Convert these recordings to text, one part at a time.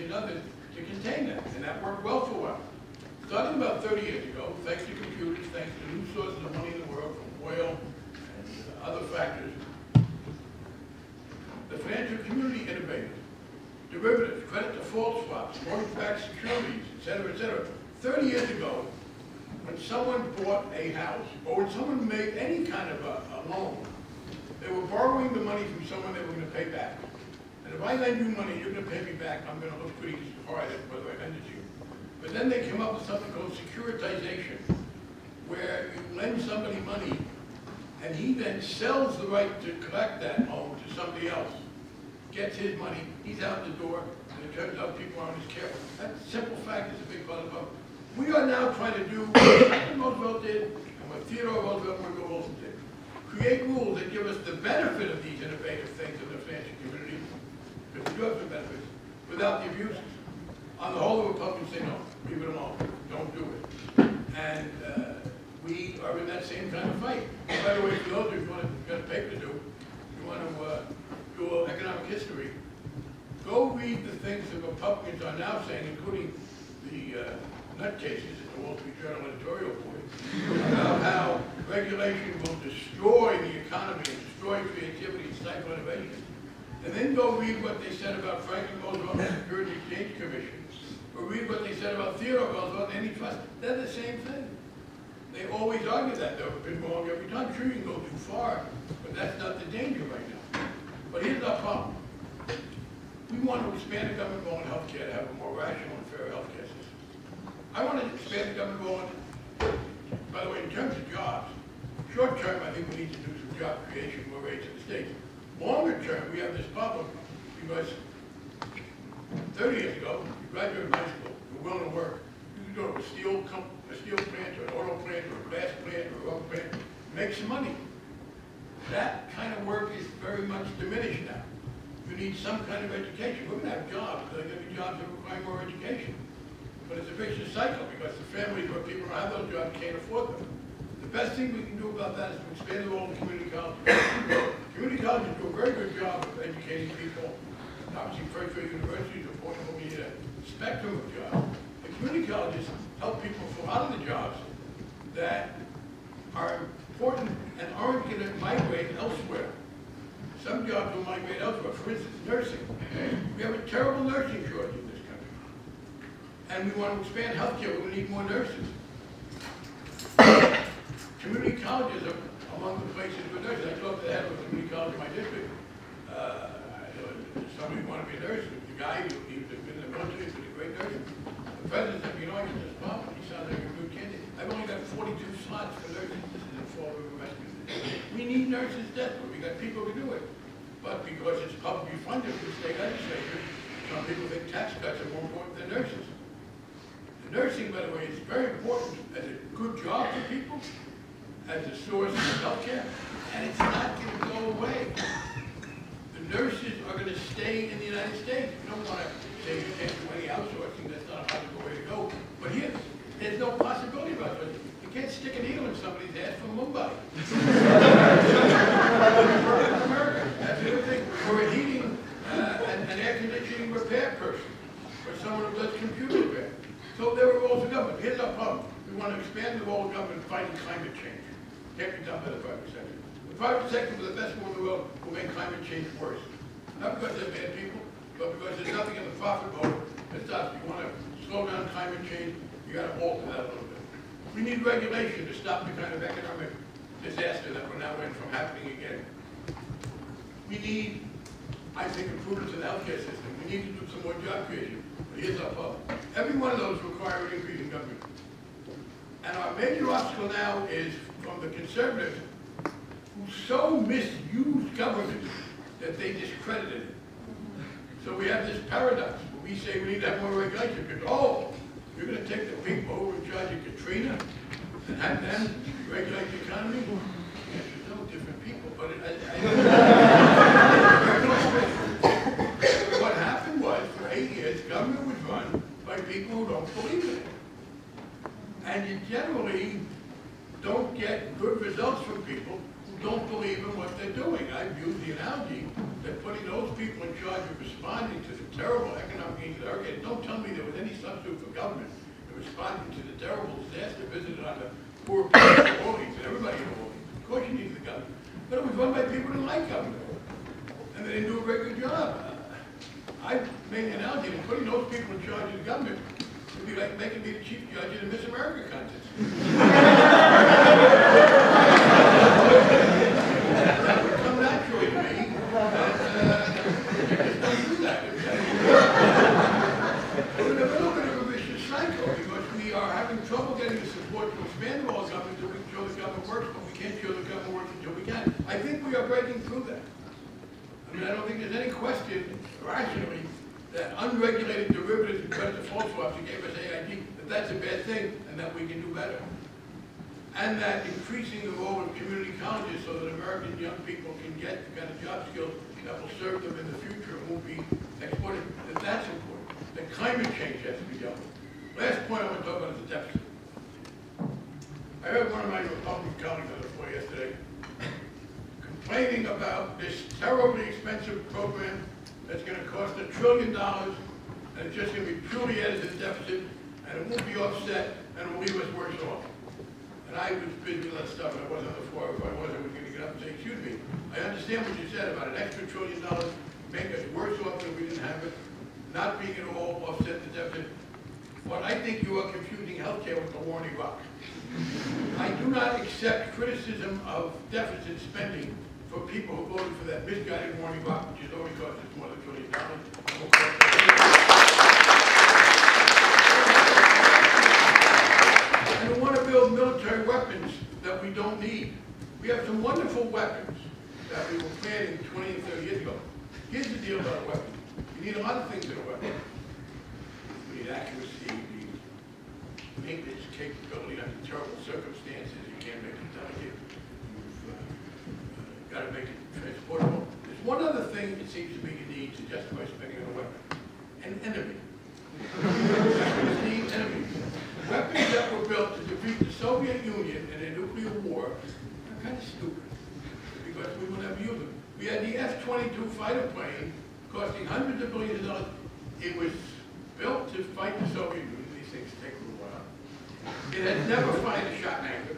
and others to contain that, and that worked well for a while. Starting about 30 years ago, thanks to computers, thanks to new sources of money in the world, from oil and other factors, the financial community innovated. Derivatives, credit default swaps, mortgage-backed securities, et cetera, 30 years ago, when someone bought a house, or when someone made any kind of a loan, they were borrowing the money from someone they were going to pay back. And if I lend you money, you're going to pay me back, I'm going to look pretty hard at whether I lend it to you. But then they came up with something called securitization, where you lend somebody money, and he then sells the right to collect that loan to somebody else. Gets his money, he's out the door, and it turns out people aren't as careful. That simple fact is a big part of the problem. We are now trying to do what Roosevelt did, and what Theodore Roosevelt and Woodrow Wilson did. Create rules that give us the benefit of these innovative things in the financial community, because we do have the benefits, without the abuses. On the whole, the Republicans say no, leave it alone, don't do it. And we are in that same kind of fight. And by the way, for those of you who got a paper to do, you want to do a little economic history, go read the things the Republicans are now saying, including the nutcases in the Wall Street Journal editorial board, about how regulation will destroy the economy and destroy creativity and stifle innovation. And then go read what they said about Franklin Roosevelt and the Securities and Exchange Commission, or read what they said about Theodore Roosevelt and antitrust. They're the same thing. They always argue that they've been wrong every time. Sure, you can go too far, but that's not the danger right now. But here's our problem. We want to expand the government role in healthcare to have a more rational and fair healthcare system. I want to expand the government role in, by the way, in terms of jobs. Short term, I think we need to do some job creation, more rates in the states. Longer term, we have this problem because 30 years ago, you graduated high school, you're willing to work. You could go to a steel plant, or an auto plant, or a glass plant, or a rubber plant, make some money. That kind of work is very much diminished now. You need some kind of education. We're going to have jobs. There are going to be jobs that require more education. But it's a vicious cycle because the families where people don't have those jobs can't afford them. The best thing we can do about that is to expand the role of community colleges. Community colleges do a very good job of educating people. Obviously, first-rate universities are important, but we need a spectrum of jobs. The community colleges help people fill out of the jobs that are important and aren't going to migrate elsewhere. Some jobs will migrate elsewhere. For instance, nursing. We have a terrible nursing shortage in this country. And we want to expand healthcare. We need more nurses. Community colleges are among the places with nurses. I talked to the head of a community college in my district. Somebody who wanted to be a nurse. The guy who was in the military was a great nurse. The president said, you know, I got this problem. He sounds like a good candidate. I've only got 42 slots for nurses. This is in Fall River Rescue. We need nurses desperately. We got people to do it. But because it's publicly funded for the state legislature, some people think tax cuts are more important than nurses. The nursing, by the way, is very important as a good job for people, as a source of health care, and it's not going to go away. The nurses are going to stay in the United States. You don't want to say you can't do any outsourcing. That's not a logical way to go. But here, there's no possibility of outsourcing. You can't stick a needle in somebody's ass from Mumbai. America. That's the other thing. Or a heating an air conditioning repair person, or someone who does computer repair. So there are roles of government. Here's our problem. We want to expand the role of government fighting climate change. Can't be done by the private sector. The private sector, with the best one in the world, will make climate change worse. Not because they're bad people, but because there's nothing in the profit motive that stops. You want to slow down climate change, you got to alter that a little bit. We need regulation to stop the kind of economic disaster that we're now in from happening again. We need, I think, improvements in the healthcare system. We need to do some more job creation. But here's our problem. Every one of those require an increase in government. And our major obstacle now is from the conservatives who so misused government that they discredited it. So we have this paradox where we say we need to have more regulation because, oh, you're going to take the people who were in charge of Katrina and have them regulate the economy? Yes, there's no different people, but what happened was, for 8 years, government was run by people who don't believe in it. And you generally don't get good results from people who don't believe in what they're doing. I've used the analogy that putting those people in charge of responding to the terrible economic needs of the hurricane, don't tell me there was any substitute for government in responding to the terrible disaster visited on the poor people in New Orleans and everybody in New Orleans. Of course you need the government. But it was run by people who didn't like government. And they didn't do a very good job. I made an analogy that putting those people in charge of the government would be like making me the chief judge in the Miss America contest. That would come naturally to me. Just don't do that. We're in a little bit of a vicious cycle because we are having trouble getting the support to expand all government until we can show the government works, but we can't show the government works until we can. I think we are breaking through that. I mean, I don't think there's any question, rationally, that unregulated derivatives and credit default swaps that gave us AIG, that that's a bad thing and that we can do better. And that increasing the role of community colleges so that American young people can get the kind of job skills that will serve them in the future and won't be exploited, that that's important. That climate change has to be dealt with. Last point I want to talk about is the deficit. I heard one of my Republican colleagues on the floor yesterday complaining about this terribly expensive program that's going to cost $1 trillion, and it's just going to be purely added to the deficit, and it won't be offset, and it will leave us worse off. And I was busy with that stuff, and I wasn't on the floor. If I was going to get up and say, excuse me, I understand what you said about an extra $1 trillion make us worse off than we didn't have it, not being at all offset the deficit. But I think you are confusing healthcare with the war in Iraq. I do not accept criticism of deficit spending for people who voted for that misguided war in Iraq, which has already cost us more than $1 trillion. And who want to build military weapons that we don't need. We have some wonderful weapons that we were planning 20 and 30 years ago. Here's the deal about a weapon. You need a lot of things in a weapon. You need accuracy, you need maintenance capability under terrible circumstances. You can't make it delicate. You've got to make it transportable. There's one other thing it seems to me you need to justify spending on a weapon. An enemy. Weapons need enemies. Weapons that were built to defeat the Soviet Union in a nuclear war are kind of stupid because we will never use them. We had the F-22 fighter plane costing hundreds of billions of dollars. It was built to fight the Soviet Union. These things take a little while. It has never fired a shot in anger.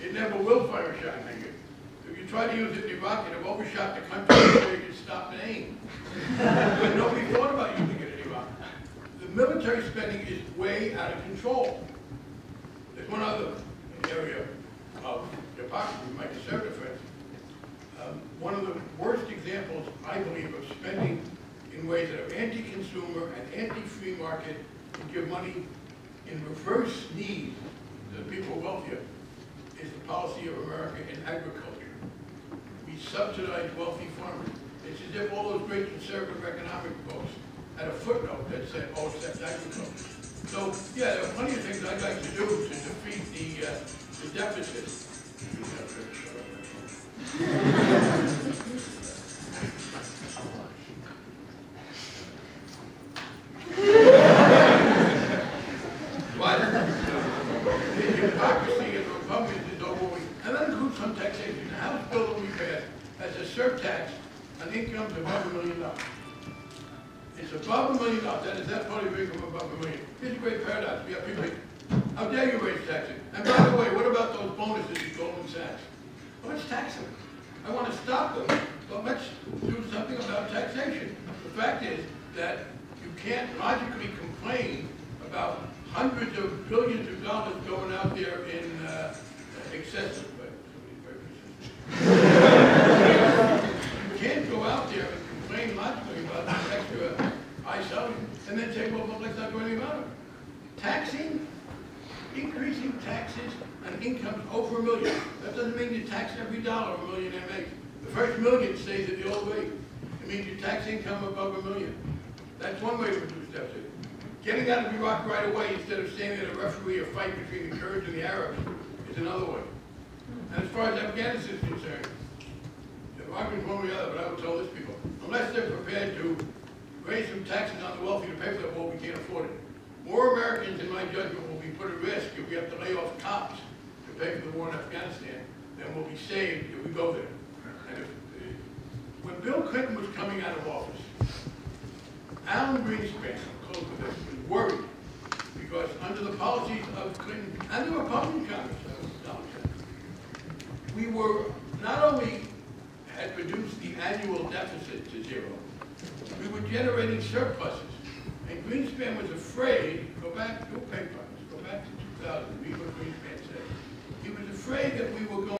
It never will fire a shot in anger. If you try to use it in Iraq, it have overshot the country before you could stop and aim. But nobody thought about using it in Iraq. The military spending is way out of control. There's one other area of hypocrisy, my conservative friends. One of the worst examples, I believe, of spending in ways that are anti-consumer and anti-free market and give money in reverse need to the people who are wealthier is the policy of America in agriculture. We subsidize wealthy farmers. It's as if all those great conservative economic folks had a footnote that said, oh, except agriculture. So, yeah, there are plenty of things I'd like to do to defeat the deficit. But the hypocrisy of the Republicans is overwhelming. And that includes some taxation. The House bill that we passed has a surtax on incomes above $1 million. It's above $1 million. That is that part of your income above $1 million. Here's a great paradox. We have people say, how dare you raise taxes? And by the way, what about those bonuses at Goldman Sachs? Well, let's tax them. I want to stop them, but let's do something about taxation. The fact is that you can't logically complain about hundreds of billions of dollars going out there in excessive. You can't go out there and complain logically about this extra high salary and then say, well, let's not do anything about it. Taxing, increasing taxes on incomes over $1 million. That doesn't mean you tax every dollar a millionaire makes. The first million stays at the old rate. It means you tax income above $1 million. That's one way to reduce deficit. Getting out of Iraq right away instead of standing at a referee a fight between the Kurds and the Arabs is another way. And as far as Afghanistan is concerned, the argument one way or the other, but I would tell this people, unless they're prepared to raise some taxes on the wealthy to pay for that war, we can't afford it. More Americans, in my judgment, will be put at risk if we have to lay off cops to pay for the war in Afghanistan than will be saved if we go there. And if when Bill Clinton was coming out of office, Alan Greenspan, I'll close with this, was worried because under the policies of Clinton and the Republican Congress, we were not only had reduced the annual deficit to zero, we were generating surpluses. And Greenspan was afraid, go back, go paper,